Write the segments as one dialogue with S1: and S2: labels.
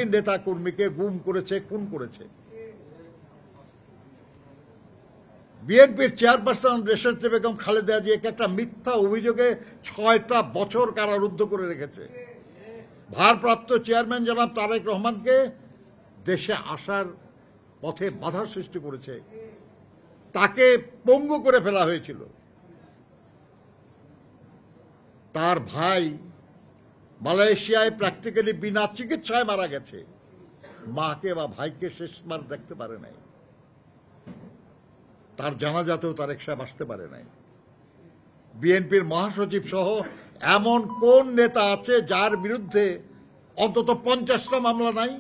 S1: বিএনপির নেতা কর্মীকে গুম করেছে, খুন করেছে। বিএনপির চেয়ারপারসন দেশনেত্রী বেগম খালেদা জিয়াকে একটা মিথ্যা অভিযোগে 6টা বছর কারারুদ্ধ করে রেখেছে। ভারপ্রাপ্ত চেয়ারম্যান জনাব তারেক রহমানকে দেশে আসার পথে বাধা সৃষ্টি করেছে, তাকে পঙ্গু করে ফেলা হয়েছিল। তার ভাই মালয়েশিয়ায় প্র্যাকটিক্যালি বিনা চিকিৎসায় মারা গেছে। মাকে বা ভাইকে শেষবার দেখতে পারে নাই, তার জানাজাতেও তারেক সাহেব আসতে পারে নাই। বিএনপির মহাসচিব সহ এমন কোন নেতা আছে যার বিরুদ্ধে অন্তত 50টা মামলা নাই?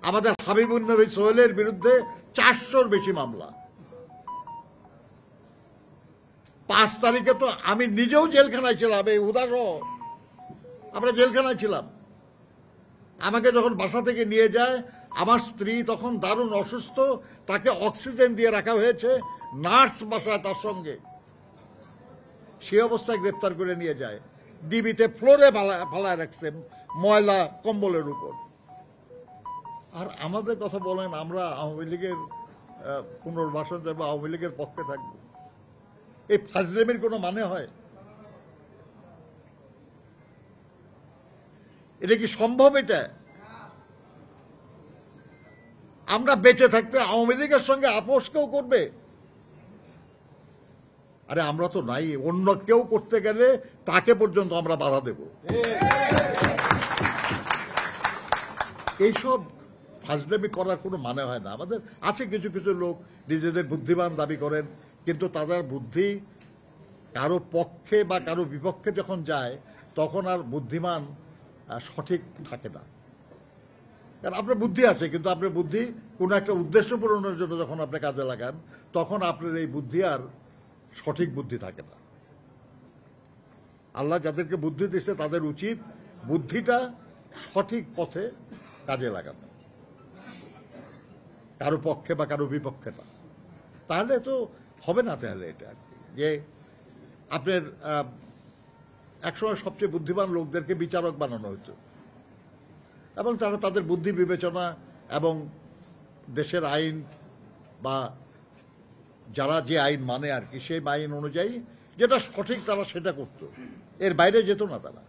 S1: আমাদের হাবিবুন নবী সোহেলের বিরুদ্ধে 400-র বেশি মামলা। 5 তারিখে তো আমি নিজেও জেলখানায় ছিলাম, এই উদাহরণ, আমরা জেলখানায় ছিলাম। আমাকে যখন বাসা থেকে নিয়ে যায়, আমার স্ত্রী তখন দারুণ অসুস্থ, তাকে অক্সিজেন দিয়ে রাখা হয়েছে, নার্স বাসায় তার সঙ্গে। সে অবস্থায় গ্রেপ্তার করে নিয়ে যায়, ডিবিতে ফ্লোরে ফালায় রাখছে ময়লা কম্বলের উপর। আর আমাদের কথা বলেন আমরা আওয়ামী লীগের পুনর্বাসন যাবো, আওয়ামী লীগের পক্ষে থাকবো। এই ফাজলেমির কোনো মানে হয়? এটা কি সম্ভব? এটা আমরা বেঁচে থাকতে আওয়ামী লীগের সঙ্গে আপোষ কেউ করবে? আরে আমরা তো নাই, অন্য কেউ করতে গেলে তাকে পর্যন্ত আমরা বাধা দেব। এইসব ফাজলামি করার কোনো মানে হয় না। আমাদের আছে কিছু কিছু লোক নিজেদের বুদ্ধিমান দাবি করেন, কিন্তু তাদের বুদ্ধি কারো পক্ষে বা কারো বিপক্ষে যখন যায় তখন আর বুদ্ধিমান সঠিক থাকে না। কারণ আপনার বুদ্ধি আছে, কিন্তু আপনার বুদ্ধি কোনো একটা উদ্দেশ্য পূরণের জন্য যখন আপনি কাজে লাগান, তখন আপনার এই বুদ্ধি আর সঠিক বুদ্ধি থাকে না। আল্লাহ যাদেরকে বুদ্ধি দিচ্ছে তাদের উচিত বুদ্ধিটা সঠিক পথে কাজে লাগানো, কারো পক্ষে বা কারো বিপক্ষে না। তাহলে তো হবে না। তাহলে এটা আর কি, যে আপনার একসময় সবচেয়ে বুদ্ধিমান লোকদেরকে বিচারক বানানো হতো, এবং তারা তাদের বুদ্ধি বিবেচনা এবং দেশের আইন বা যারা যে আইন মানে আর কি, সেই আইন অনুযায়ী যেটা সঠিক তারা সেটা করত, এর বাইরে যেত না তারা।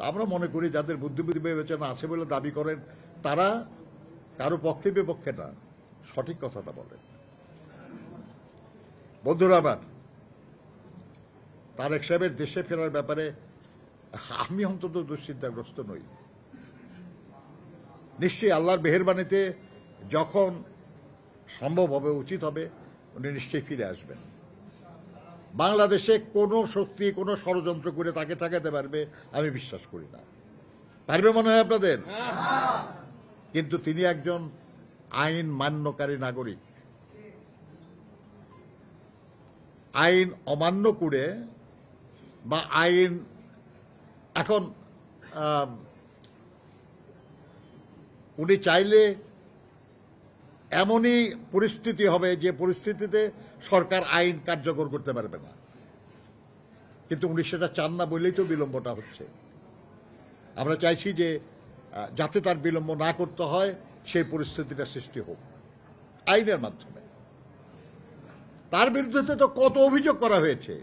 S1: আমরা মনে করি যাদের বুদ্ধি বিবেচনা আছে বলে দাবি করেন, তারা কারো পক্ষে বিপক্ষে না, সঠিক কথাটা বলেন। বন্ধুরা আমার, তারেক সাহেবের দেশে ফেরার ব্যাপারে আমি অন্তত দুশ্চিন্তাগ্রস্ত নই। নিশ্চয়ই আল্লাহর মেহেরবানিতে যখন সম্ভব হবে, উচিত হবে, উনি নিশ্চয়ই ফিরে আসবেন। বাংলাদেশে কোনো শক্তি কোনো ষড়যন্ত্র করে তাকে ঠেকাতে পারবে আমি বিশ্বাস করি না। পারবে মনে হয় আপনাদের? কিন্তু তিনি একজন আইন মান্যকারী নাগরিক। আইন অমান্য করে বা আইন এখন উনি চাইলে এমনই পরিস্থিতি হবে যে পরিস্থিতিতে সরকার আইন কার্যকর করতে পারবে না, কিন্তু উনি সেটা চান না বলেই তো বিলম্বটা হচ্ছে। আমরা চাইছি যে যাতে তার বিলম্ব না করতে হয় সেই পরিস্থিতিটা সৃষ্টি হোক আইনের মাধ্যমে। তার বিরুদ্ধে তো কত অভিযোগ করা হয়েছে।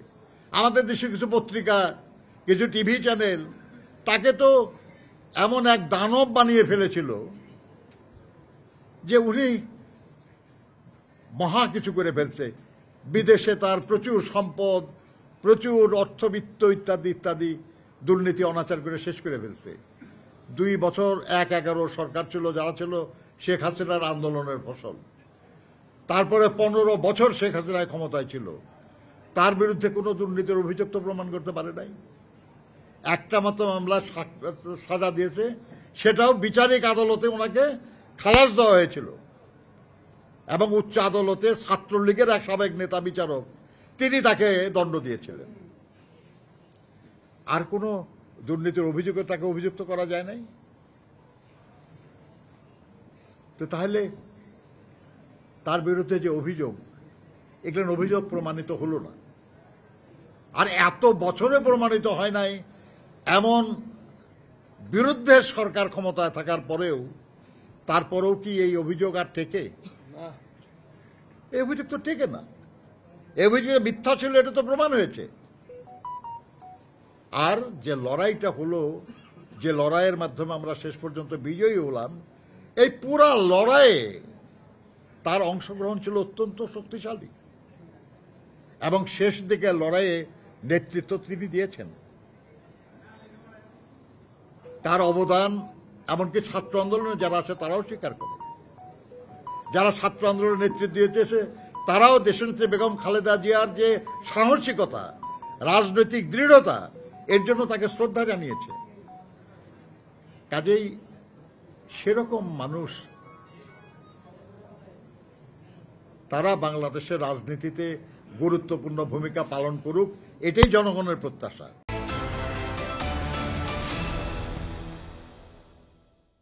S1: আমাদের দেশে কিছু পত্রিকা, কিছু টিভি চ্যানেল তাকে তো এমন এক দানব বানিয়ে ফেলেছিল যে উনি মহা কিছু করে ফেলছে। বিদেশে তার প্রচুর সম্পদ, প্রচুর অর্থবিত্ত ইত্যাদি ইত্যাদি দুর্নীতি অনাচার করে শেষ করে ফেলছে। 2 বছর 1-11 সরকার ছিল, যারা ছিল শেখ হাসিনার আন্দোলনের ফসল। তারপরে 15 বছর শেখ হাসিনায় ক্ষমতায় ছিল, তার বিরুদ্ধে কোনো দুর্নীতির অভিযোগ তো প্রমাণ করতে পারে নাই। একটা মাত্র মামলা সাজা দিয়েছে, সেটাও বিচারিক আদালতে ওনাকে খালাস দেওয়া হয়েছিল, এবং উচ্চ আদালতে ছাত্রলীগের এক সাবেক নেতা বিচারক তিনি তাকে দণ্ড দিয়েছিলেন। আর কোনো দুর্নীতির অভিযোগে তাকে অভিযুক্ত করা যায় নাই। তো তাহলে তার বিরুদ্ধে যে অভিযোগ, এগুলো অভিযোগ প্রমাণিত হলো না। আর এত বছরে প্রমাণিত হয় নাই এমন বিরুদ্ধে সরকার ক্ষমতায় থাকার পরেও তারপরেও কি এই অভিযোগ আর টেকে? এই অভিযোগ তো টেকে না। এই অভিযোগ মিথ্যা ছিল, এটা তো প্রমাণ হয়েছে। আর যে লড়াইটা হলো, যে লড়াইয়ের মাধ্যমে আমরা শেষ পর্যন্ত বিজয়ী হলাম, এই পুরা লড়াইয়ে তার অংশগ্রহণ ছিল অত্যন্ত শক্তিশালী এবং শেষ দিকে লড়াইয়ে নেতৃত্ব তিনি দিয়েছেন। তার অবদান এমনকি ছাত্র আন্দোলনে যারা আছে তারাও স্বীকার করে। যারা ছাত্র আন্দোলনের নেতৃত্ব দিয়েছে তারাও দেশনেত্রী বেগম খালেদা জিয়ার যে সাহসিকতা, রাজনৈতিক দৃঢ়তা, এর জন্য তাকে শ্রদ্ধা জানিয়েছে। কাজেই সেরকম মানুষ তারা বাংলাদেশের রাজনীতিতে গুরুত্বপূর্ণ ভূমিকা পালন করুক, এটাই জনগণের প্রত্যাশা।